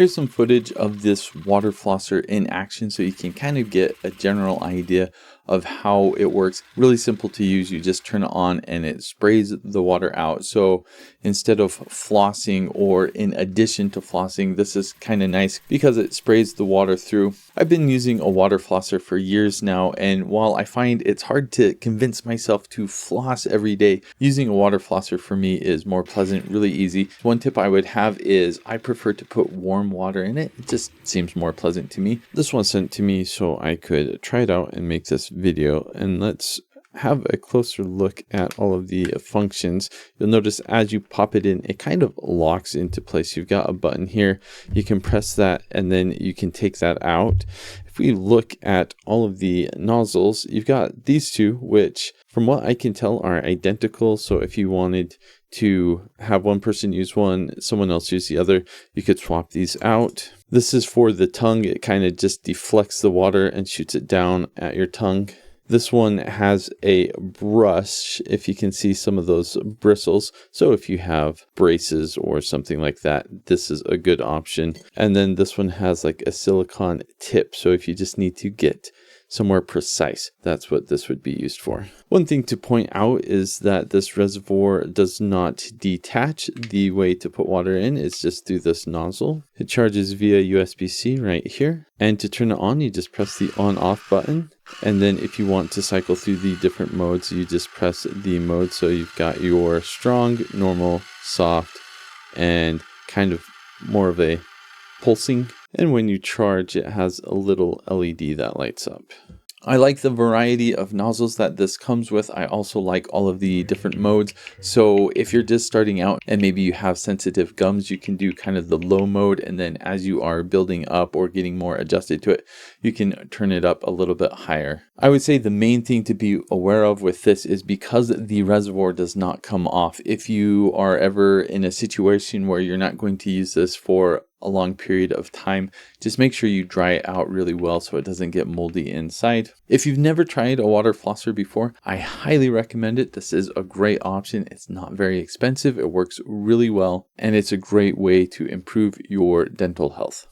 Here's some footage of this water flosser in action so you can kind of get a general idea of how it works. Really simple to use. You just turn it on and it sprays the water out. So instead of flossing or in addition to flossing, this is kind of nice because it sprays the water through. I've been using a water flosser for years now, and while I find it's hard to convince myself to floss every day, using a water flosser for me is more pleasant, really easy. One tip I would have is I prefer to put warm water in it. It just seems more pleasant to me. This one sent to me so I could try it out and make this video, and let's have a closer look at all of the functions. You'll notice as you pop it in, it kind of locks into place. You've got a button here, you can press that and then you can take that out. If we look at all of the nozzles, you've got these two, which from what I can tell are identical. So if you wanted to have one person use one, someone else use the other, you could swap these out. This is for the tongue. It kind of just deflects the water and shoots it down at your tongue. This one has a brush, if you can see some of those bristles. So if you have braces or something like that, this is a good option. And then this one has like a silicone tip. So if you just need to get somewhere precise, that's what this would be used for. One thing to point out is that this reservoir does not detach. The way to put water in is just through this nozzle. It charges via USB-C right here. And to turn it on, you just press the on-off button. And then if you want to cycle through the different modes, you just press the mode. So you've got your strong, normal, soft, and kind of more of a pulsing. And when you charge, it has a little LED that lights up. I like the variety of nozzles that this comes with. I also like all of the different modes. So if you're just starting out and maybe you have sensitive gums, you can do kind of the low mode. And then as you are building up or getting more adjusted to it, you can turn it up a little bit higher. I would say the main thing to be aware of with this is because the reservoir does not come off. If you are ever in a situation where you're not going to use this for a long period of time, just make sure you dry it out really well so it doesn't get moldy inside. If you've never tried a water flosser before, I highly recommend it. This is a great option. It's not very expensive. It works really well, and it's a great way to improve your dental health.